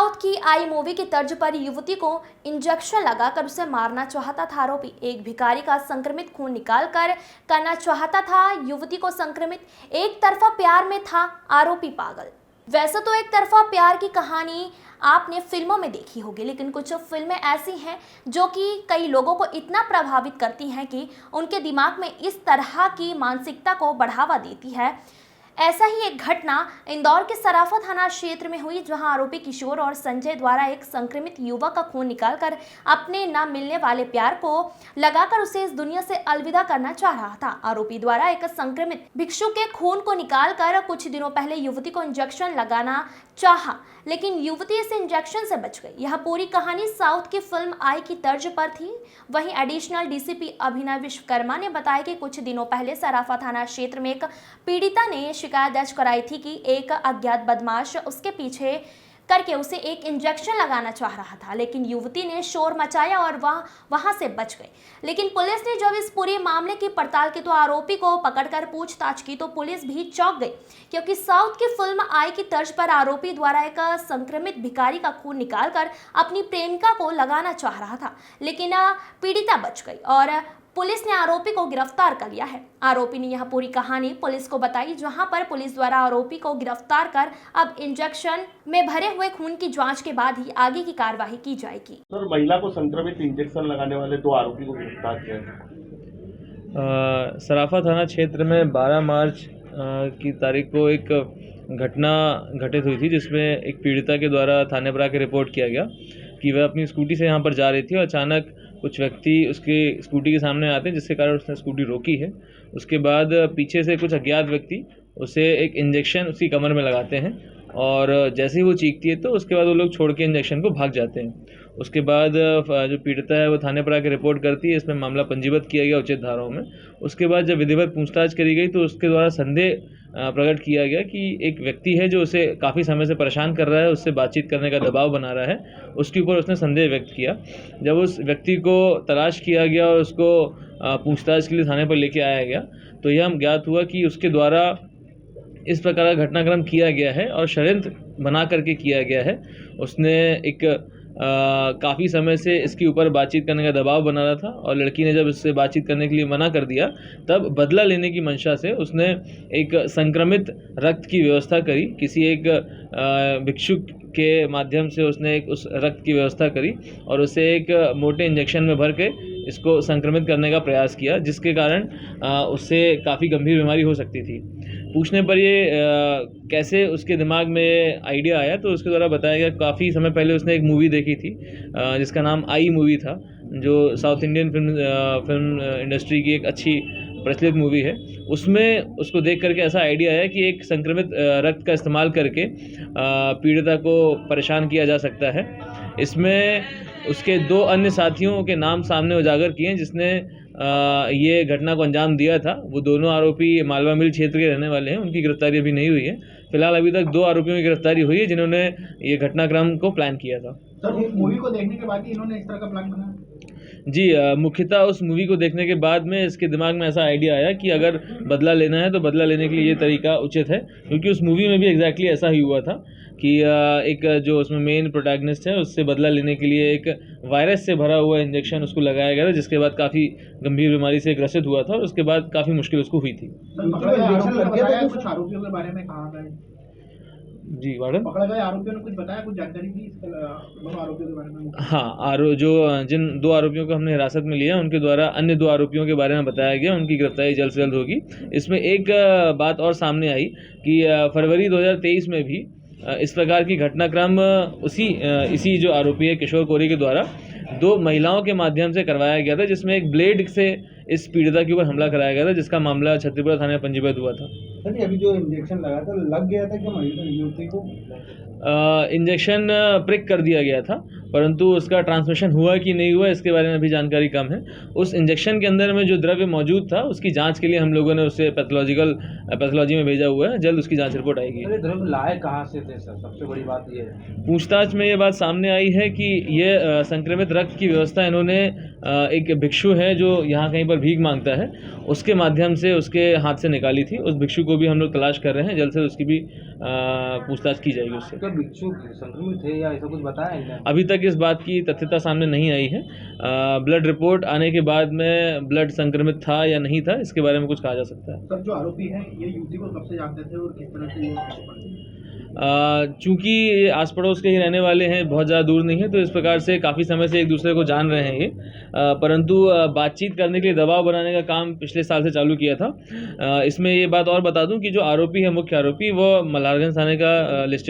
South की आई movie की तर्ज पर युवती को इंजेक्शन लगाकर उसे मारना चाहता था आरोपी। एक भिखारी का संक्रमित खून निकालकर करना चाहता था युवती को संक्रमित। एक तरफा प्यार में था आरोपी पागल। वैसे तो एक तरफा प्यार की कहानी आपने फिल्मों में देखी होगी, लेकिन कुछ फिल्में ऐसी हैं जो कि कई लोगों को इतना प्रभावित करती हैं कि उनके दिमाग में इस तरह की मानसिकता को बढ़ावा देती है। ऐसा ही एक घटना इंदौर के सराफा थाना क्षेत्र में हुई, जहां आरोपी किशोर और संजय द्वारा एक संक्रमित युवक का खून निकालकर अपने न मिलने वाले प्यार को लगाकर उसे इस दुनिया से अलविदा करना चाह रहा था। आरोपी द्वारा एक संक्रमित भिक्षु के खून को निकालकर कुछ दिनों पहले युवती को इंजेक्शन लगाना चाहा, लेकिन युवती इस इंजेक्शन से बच गई। यह पूरी कहानी साउथ की फिल्म आई की तर्ज पर थी। वहीं एडिशनल डीसीपी अभिनव विश्वकर्मा ने बताया कि कुछ दिनों पहले सराफा थाना क्षेत्र में एक पीड़िता ने शिकायत दर्ज कराई थी कि एक अज्ञात बदमाश उसके पीछे करके उसे एक इंजेक्शन लगाना चाह रहा था, लेकिन युवती ने शोर मचाया और वहां से बच गई। लेकिन पुलिस ने जब इस पूरे मामले की पड़ताल की तो आरोपी को पकड़कर पूछताछ की तो पुलिस भी चौंक गई, क्योंकि साउथ की फिल्म आई की तर्ज पर आरोपी द्वारा एक संक्रमित भिखारी का खून निकालकर अपनी प्रेमिका को लगाना चाह रहा था, लेकिन पीड़िता बच गई और पुलिस ने आरोपी को गिरफ्तार कर लिया है। आरोपी ने यह पूरी कहानी पुलिस को बताई, जहां पर पुलिस द्वारा आरोपी को गिरफ्तार कर अब इंजेक्शन में भरे हुए खून की जांच के बाद ही आगे की कार्रवाई की जाएगी। सर, महिला को संक्रमित इंजेक्शन लगाने वाले 2 आरोपी को गिरफ्तार किया है। सराफा थाना क्षेत्र में 12 मार्च की तारीख को एक घटना घटित हुई थी, जिसमें एक पीड़िता के द्वारा थाने पर आकर रिपोर्ट किया गया कि वह अपनी स्कूटी से यहाँ पर जा रही थी और अचानक कुछ व्यक्ति उसके स्कूटी के सामने आते हैं, जिसके कारण उसने स्कूटी रोकी है। उसके बाद पीछे से कुछ अज्ञात व्यक्ति उसे एक इंजेक्शन उसकी कमर में लगाते हैं और जैसे ही वो चीखती है तो उसके बाद वो लोग छोड़ के इंजेक्शन को भाग जाते हैं। उसके बाद जो पीड़िता है वो थाने पर आकर रिपोर्ट करती है। इसमें मामला पंजीबद्ध किया गया उचित धाराओं में। उसके बाद जब विधिवत पूछताछ करी गई तो उसके द्वारा संदेह प्रकट किया गया कि एक व्यक्ति है जो उसे काफ़ी समय से परेशान कर रहा है, उससे बातचीत करने का दबाव बना रहा है। उसके ऊपर उसने संदेह व्यक्त किया। जब उस व्यक्ति को तलाश किया गया और उसको पूछताछ के लिए थाने पर लेके आया गया तो यह हम ज्ञात हुआ कि उसके द्वारा इस प्रकार का घटनाक्रम किया गया है और षड्यंत्र बना करके किया गया है। उसने एक काफ़ी समय से इसके ऊपर बातचीत करने का दबाव बना रहा था और लड़की ने जब इससे बातचीत करने के लिए मना कर दिया तब बदला लेने की मंशा से उसने एक संक्रमित रक्त की व्यवस्था करी। किसी एक भिक्षुक के माध्यम से उसने एक उस रक्त की व्यवस्था करी और उसे एक मोटे इंजेक्शन में भर के इसको संक्रमित करने का प्रयास किया, जिसके कारण उससे काफ़ी गंभीर बीमारी हो सकती थी। पूछने पर ये कैसे उसके दिमाग में आइडिया आया तो उसके द्वारा बताया गया काफ़ी समय पहले उसने एक मूवी देखी थी जिसका नाम आई मूवी था, जो साउथ इंडियन फिल्म इंडस्ट्री की एक अच्छी प्रचलित मूवी है। उसमें उसको देख करके ऐसा आइडिया आया कि एक संक्रमित रक्त का इस्तेमाल करके पीड़िता को परेशान किया जा सकता है। इसमें उसके 2 अन्य साथियों के नाम सामने उजागर किए हैं जिसने ये घटना को अंजाम दिया था। वो दोनों आरोपी मालवा मिल क्षेत्र के रहने वाले हैं। उनकी गिरफ्तारी अभी नहीं हुई है। फिलहाल अभी तक 2 आरोपियों की गिरफ्तारी हुई है जिन्होंने ये घटनाक्रम को प्लान किया था। सर, मूवी को देखने के बाद ही इन्होंने इस तरह का प्लान बनाया? जी, मुख्यतः उस मूवी को देखने के बाद में इसके दिमाग में ऐसा आइडिया आया कि अगर बदला लेना है तो बदला लेने के लिए ये तरीका उचित है, क्योंकि उस मूवी में भी एग्जैक्टली ऐसा ही हुआ था कि एक जो उसमें मेन प्रोटैगनिस्ट है उससे बदला लेने के लिए एक वायरस से भरा हुआ इंजेक्शन उसको लगाया गया था, जिसके बाद काफ़ी गंभीर बीमारी से ग्रसित हुआ था और उसके बाद काफ़ी मुश्किल उसको हुई थी। कुछ आरोपियों के बारे में कहा गया? जी वार्डन, पकड़ा गया आरोपियों ने कुछ बताया, कुछ जानकारी दी दोनों आरोपियों के बारे में? हाँ, जिन 2 आरोपियों को हमने हिरासत में लिया उनके द्वारा अन्य 2 आरोपियों के बारे में बताया गया। उनकी गिरफ्तारी जल्द से जल्द होगी। इसमें एक बात और सामने आई कि फरवरी 2023 में भी इस प्रकार की घटनाक्रम इसी जो आरोपी है किशोर कोरी के द्वारा 2 महिलाओं के माध्यम से करवाया गया था, जिसमें एक ब्लेड से इस पीड़िता के ऊपर हमला कराया गया था, जिसका मामला छत्तीसपुरा थाने में पंजीबद्ध हुआ था। सर, अभी जो इंजेक्शन लगा था लग गया था क्या युवती को? इंजेक्शन प्रिक कर दिया गया था परंतु उसका ट्रांसमिशन हुआ कि नहीं हुआ इसके बारे में अभी जानकारी कम है। उस इंजेक्शन के अंदर में जो द्रव्य मौजूद था उसकी जांच के लिए हम लोगों ने उसे पैथोलॉजी में भेजा हुआ है। जल्द उसकी जांच रिपोर्ट आएगी। अरे द्रव्य लाए कहाँ से थे सर, सबसे बड़ी बात ये है। पूछताछ में ये बात सामने आई है कि ये संक्रमित रक्त की व्यवस्था इन्होंने एक भिक्षु है जो यहाँ कहीं पर भीख मांगता है, उसके माध्यम से उसके हाथ से निकाली थी। उस भिक्षु को भी हम लोग तलाश कर रहे हैं, जल्द से उसकी भी पूछताछ की जाएगी उससे। क्या भिक्षु संक्रमित थे या ऐसा कुछ बताया है? अभी तक इस बात की तथ्यता सामने नहीं आई है। ब्लड रिपोर्ट आने के बाद में ब्लड संक्रमित था या नहीं था इसके बारे में कुछ कहा जा सकता है। सर, जो आरोपी हैं ये युवती को कब से जानते थे और किस तरह से ये चूँकि ये आस पड़ोस के ही रहने वाले हैं, बहुत ज़्यादा दूर नहीं है, तो इस प्रकार से काफ़ी समय से एक दूसरे को जान रहे हैं ये। परंतु बातचीत करने के लिए दबाव बनाने का काम पिछले साल से चालू किया था। इसमें ये बात और बता दूं कि जो आरोपी है, मुख्य आरोपी, वो मल्हारगंज थाने का लिस्टेड